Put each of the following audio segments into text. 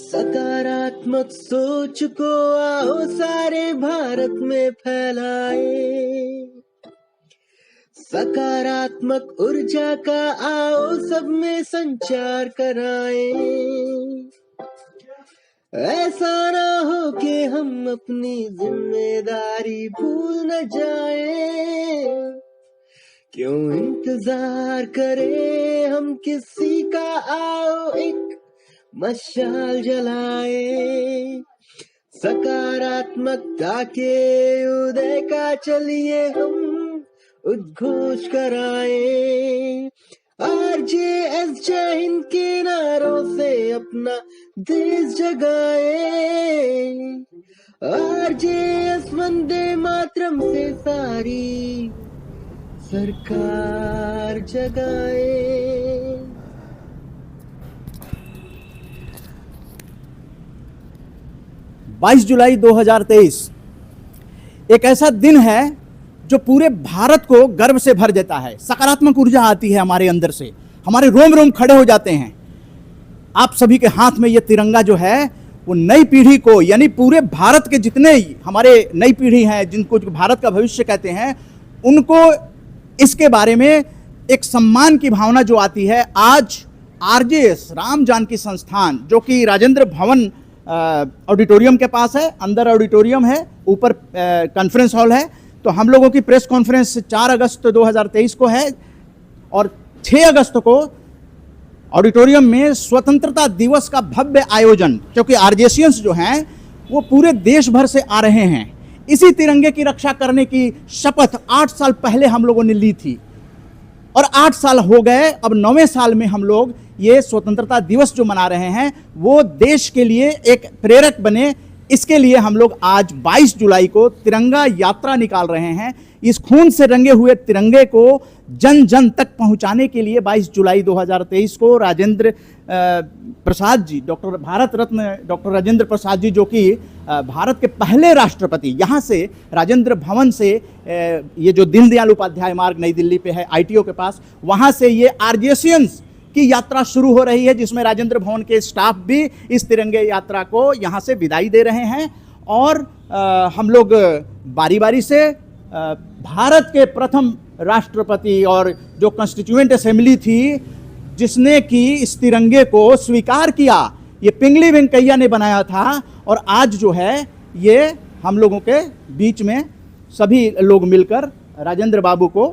सकारात्मक सोच को आओ सारे भारत में फैलाए, सकारात्मक ऊर्जा का आओ सब में संचार कराए। ऐसा ना हो कि हम अपनी जिम्मेदारी भूल न जाए, क्यों इंतजार करें हम किसी का, आओ एक मशाल जलाए। सकारात्मकता के उदय का चलिए हम उद्घोष कराए। RJS जय हिंद के नारों से अपना देश जगाए, RJS वंदे मातरम से सारी सरकार जगाए। 22 जुलाई 2023 एक ऐसा दिन है जो पूरे भारत को गर्व से भर देता है। सकारात्मक ऊर्जा आती है हमारे अंदर से, हमारे रोम रोम खड़े हो जाते हैं। आप सभी के हाथ में ये तिरंगा जो है वो नई पीढ़ी को, यानी पूरे भारत के जितने हमारे नई पीढ़ी हैं, जिनको भारत का भविष्य कहते हैं, उनको इसके बारे में एक सम्मान की भावना जो आती है। आज RJS राम जानकी संस्थान, जो कि राजेंद्र भवन ऑडिटोरियम के पास है, अंदर ऑडिटोरियम है, ऊपर कॉन्फ्रेंस हॉल है, तो हम लोगों की प्रेस कॉन्फ्रेंस 4 अगस्त 2023 को है और 6 अगस्त को ऑडिटोरियम में स्वतंत्रता दिवस का भव्य आयोजन, क्योंकि RJSians जो हैं वो पूरे देश भर से आ रहे हैं। इसी तिरंगे की रक्षा करने की शपथ 8 साल पहले हम लोगों ने ली थी और 8 साल हो गए। अब 9वें साल में हम लोग ये स्वतंत्रता दिवस जो मना रहे हैं वो देश के लिए एक प्रेरक बने, इसके लिए हम लोग आज 22 जुलाई को तिरंगा यात्रा निकाल रहे हैं। इस खून से रंगे हुए तिरंगे को जन जन तक पहुंचाने के लिए 22 जुलाई 2023 को राजेंद्र प्रसाद जी, भारत रत्न डॉक्टर राजेंद्र प्रसाद जी, जो कि भारत के पहले राष्ट्रपति, यहाँ से राजेंद्र भवन से ये जो दीनदयाल उपाध्याय मार्ग नई दिल्ली पे है ITO के पास, वहाँ से ये RJSians की यात्रा शुरू हो रही है, जिसमें राजेंद्र भवन के स्टाफ भी इस तिरंगे यात्रा को यहाँ से विदाई दे रहे हैं। और हम लोग बारी बारी से भारत के प्रथम राष्ट्रपति और जो कॉन्स्टिट्यूएंट असेंबली थी जिसने कि इस तिरंगे को स्वीकार किया, ये पिंगली वेंकैया ने बनाया था। और आज जो है ये हम लोगों के बीच में सभी लोग मिलकर राजेंद्र बाबू को,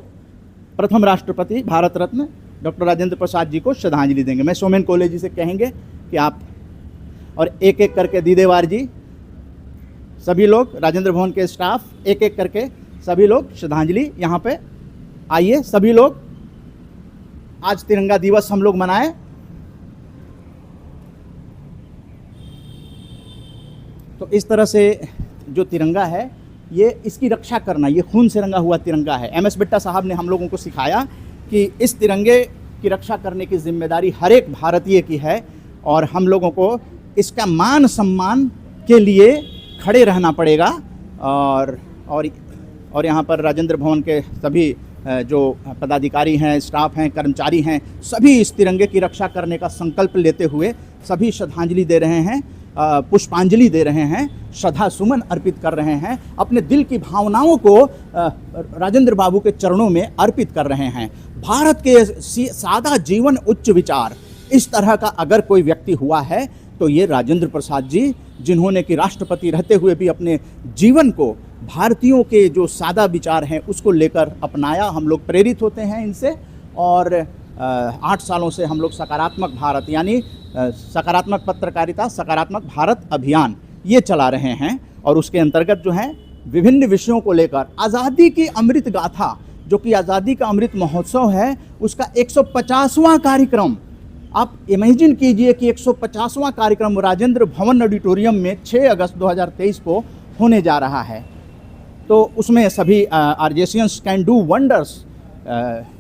प्रथम राष्ट्रपति भारत रत्न डॉक्टर राजेंद्र प्रसाद जी को श्रद्धांजलि देंगे। मैं सोमेन कोले जी से कहेंगे कि आप, और एक एक करके दीदेवार जी, सभी लोग राजेंद्र भवन के स्टाफ, एक एक करके सभी लोग श्रद्धांजलि यहाँ पे आइए। सभी लोग आज तिरंगा दिवस हम लोग मनाएं। तो इस तरह से जो तिरंगा है ये, इसकी रक्षा करना, ये खून से रंगा हुआ तिरंगा है। MS बिट्टा साहब ने हम लोगों को सिखाया कि इस तिरंगे की रक्षा करने की जिम्मेदारी हर एक भारतीय की है और हम लोगों को इसका मान सम्मान के लिए खड़े रहना पड़ेगा। और यहाँ पर राजेंद्र भवन के सभी जो पदाधिकारी हैं, स्टाफ हैं, कर्मचारी हैं, सभी इस तिरंगे की रक्षा करने का संकल्प लेते हुए सभी श्रद्धांजलि दे रहे हैं, पुष्पांजलि दे रहे हैं, श्रद्धा सुमन अर्पित कर रहे हैं, अपने दिल की भावनाओं को राजेंद्र बाबू के चरणों में अर्पित कर रहे हैं। भारत के सादा जीवन उच्च विचार, इस तरह का अगर कोई व्यक्ति हुआ है तो ये राजेंद्र प्रसाद जी, जिन्होंने कि राष्ट्रपति रहते हुए भी अपने जीवन को भारतीयों के जो सादा विचार हैं उसको लेकर अपनाया। हम लोग प्रेरित होते हैं इनसे और 8 सालों से हम लोग सकारात्मक भारत, यानी सकारात्मक पत्रकारिता, सकारात्मक भारत अभियान ये चला रहे हैं। और उसके अंतर्गत जो है विभिन्न विषयों को लेकर आज़ादी की अमृत गाथा, जो कि आज़ादी का अमृत महोत्सव है, उसका 150वां कार्यक्रम, आप इमेजिन कीजिए कि 150वां कार्यक्रम राजेंद्र भवन ऑडिटोरियम में 6 अगस्त 2023 को होने जा रहा है। तो उसमें सभी RJSians कैन डू वंडर्स,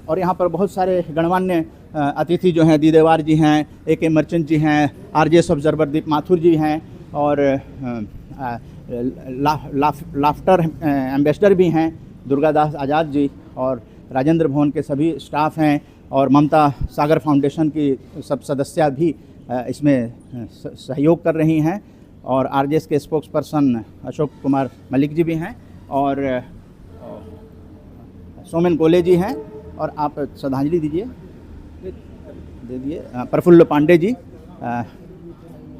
और यहाँ पर बहुत सारे गणमान्य अतिथि जो हैं, दीदेवार जी हैं, AK मर्चेंट जी हैं, RJS ऑब्जर्वर दीप माथुर जी हैं, और लाफ्टर एम्बेसडर भी हैं दुर्गादास आज़ाद जी, और राजेंद्र भवन के सभी स्टाफ हैं, और ममता सागर फाउंडेशन की सब सदस्य भी इसमें सहयोग कर रही हैं, और आरजेएस के स्पोक्स पर्सन अशोक कुमार मलिक जी भी हैं, और सोमेन कोले जी हैं, और आप श्रद्धांजलि दीजिए, दे दिए प्रफुल्ल पांडे जी।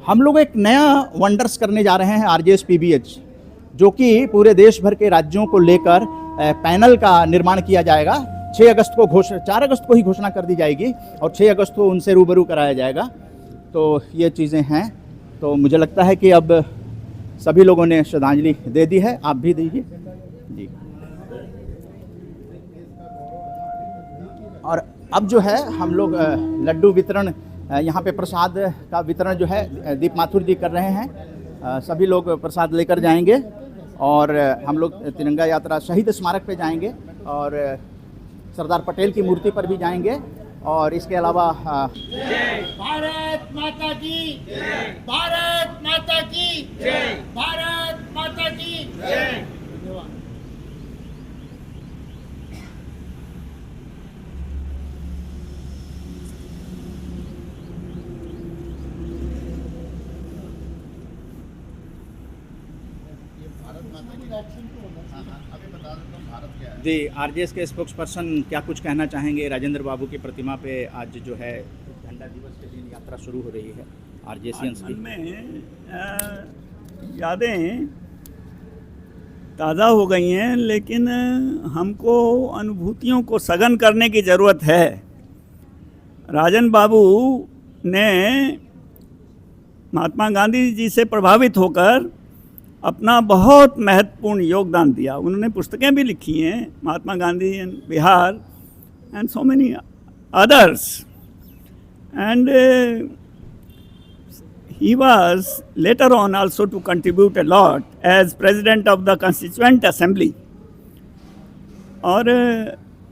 हम लोग एक नया वंडर्स करने जा रहे हैं आरजेएस पीबीएच, जो कि पूरे देश भर के राज्यों को लेकर पैनल का निर्माण किया जाएगा। 4 अगस्त को ही घोषणा कर दी जाएगी और 6 अगस्त को उनसे रूबरू कराया जाएगा। तो ये चीज़ें हैं। तो मुझे लगता है कि अब सभी लोगों ने श्रद्धांजलि दे दी है, आप भी दीजिए जी। और अब जो है हम लोग लड्डू वितरण, यहाँ पे प्रसाद का वितरण जो है दीप माथुर जी कर रहे हैं। सभी लोग प्रसाद लेकर जाएंगे और हम लोग तिरंगा यात्रा शहीद स्मारक पे जाएंगे और सरदार पटेल की मूर्ति पर भी जाएंगे। और इसके अलावा भारत माता की जय, भारत माता की जय, भारत माता की जय। जी, आरजेएस के स्पोक्स पर्सन क्या कुछ कहना चाहेंगे? राजेंद्र बाबू की प्रतिमा पे आज जो है झंडा दिवस के दिन यात्रा शुरू हो रही है आरजेएसियंस की। मन में यादें ताज़ा हो गई हैं, लेकिन हमको अनुभूतियों को सघन करने की ज़रूरत है। राजन बाबू ने महात्मा गांधी जी से प्रभावित होकर अपना बहुत महत्वपूर्ण योगदान दिया। उन्होंने पुस्तकें भी लिखी हैं, Mahatma Gandhi in Bihar and so many others, and he was later on also to contribute a lot as president of the constituent assembly। और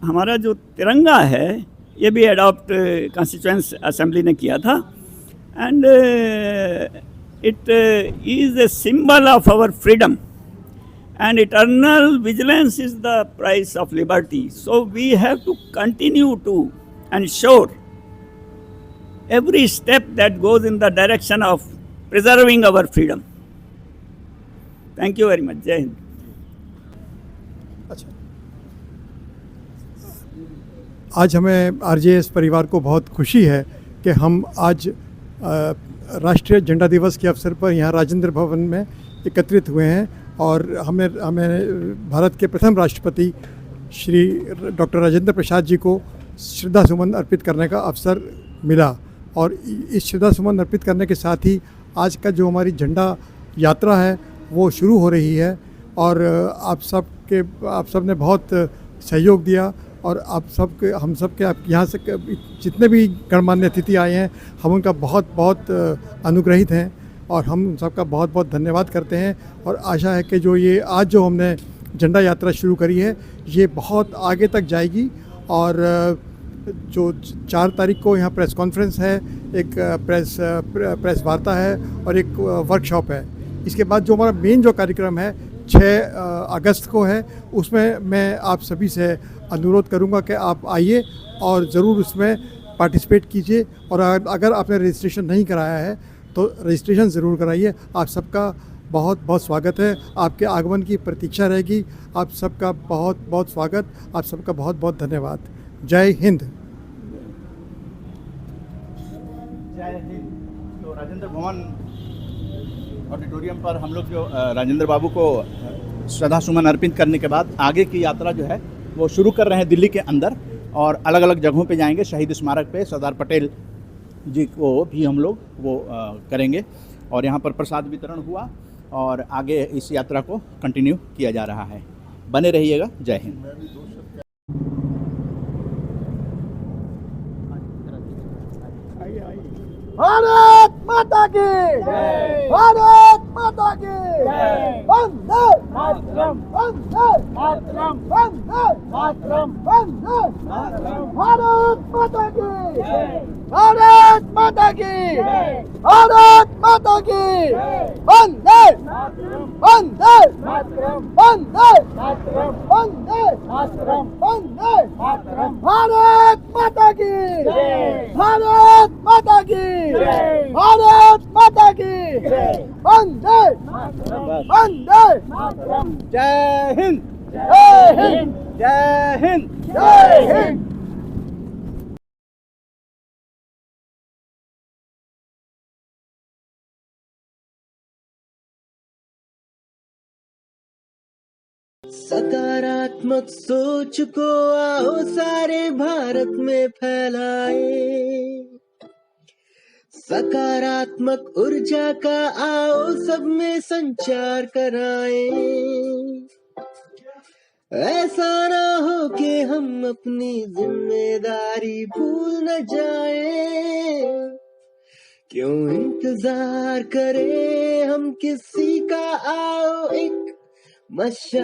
हमारा जो तिरंगा है ये भी अडॉप्ट कॉन्स्टिट्यूएंट असेंबली ने किया था, and it is a symbol of our freedom, and eternal vigilance is the price of liberty. So we have to continue to ensure every step that goes in the direction of preserving our freedom. Thank you very much. Jai Hind. अच्छा, आज हमें RJS परिवार को बहुत खुशी है कि हम आज राष्ट्रीय झंडा दिवस के अवसर पर यहाँ राजेंद्र भवन में एकत्रित हुए हैं, और हमें भारत के प्रथम राष्ट्रपति श्री डॉक्टर राजेंद्र प्रसाद जी को श्रद्धा सुमन अर्पित करने का अवसर मिला। और इस श्रद्धा सुमन अर्पित करने के साथ ही आज का जो हमारी झंडा यात्रा है वो शुरू हो रही है, और आप सब ने बहुत सहयोग दिया, और हम सब के यहाँ से जितने भी गणमान्य अतिथि आए हैं हम उनका बहुत बहुत अनुग्रहित हैं, और हम उन सबका बहुत बहुत धन्यवाद करते हैं। और आशा है कि जो हमने झंडा यात्रा शुरू करी है ये बहुत आगे तक जाएगी। और जो 4 तारीख को यहाँ प्रेस कॉन्फ्रेंस है, एक प्रेस वार्ता है और एक वर्कशॉप है। इसके बाद जो हमारा मेन जो कार्यक्रम है 6 अगस्त को है, उसमें मैं आप सभी से अनुरोध करूंगा कि आप आइए और ज़रूर उसमें पार्टिसिपेट कीजिए। और अगर आपने रजिस्ट्रेशन नहीं कराया है तो रजिस्ट्रेशन ज़रूर कराइए। आप सबका बहुत बहुत स्वागत है, आपके आगमन की प्रतीक्षा रहेगी। आप सबका बहुत बहुत स्वागत, आप सबका बहुत बहुत धन्यवाद। जय हिंद। जय हिंद। तो राजेंद्र भवन ऑडिटोरियम पर हम लोग जो राजेंद्र बाबू को श्रद्धा सुमन अर्पित करने के बाद आगे की यात्रा जो है वो शुरू कर रहे हैं दिल्ली के अंदर, और अलग अलग जगहों पे जाएंगे। शहीद स्मारक पे सरदार पटेल जी को भी हम लोग वो करेंगे, और यहाँ पर प्रसाद वितरण हुआ, और आगे इस यात्रा को कंटिन्यू किया जा रहा है। बने रहिएगा। जय हिंद। भारत माता की जय, भारत माता की जय, वंदे मातरम, वंदे मातरम, वंदे मातरम, वंदे मातरम। भारत माता की जय, भारत माता की जय, भारत माता माता की वंदे वंदे वंदे वंदे वंदे भारत माता की भारत माता की भारत माता की वंदे वंदे जय हिंद जय हिंद जय हिंद जय हिंद। सकारात्मक सोच को आओ सारे भारत में फैलाए, सकारात्मक ऊर्जा का आओ सब में संचार कराए। ऐसा ना हो कि हम अपनी जिम्मेदारी भूल न जाए, क्यों इंतजार करें हम किसी का, आओ एक मशा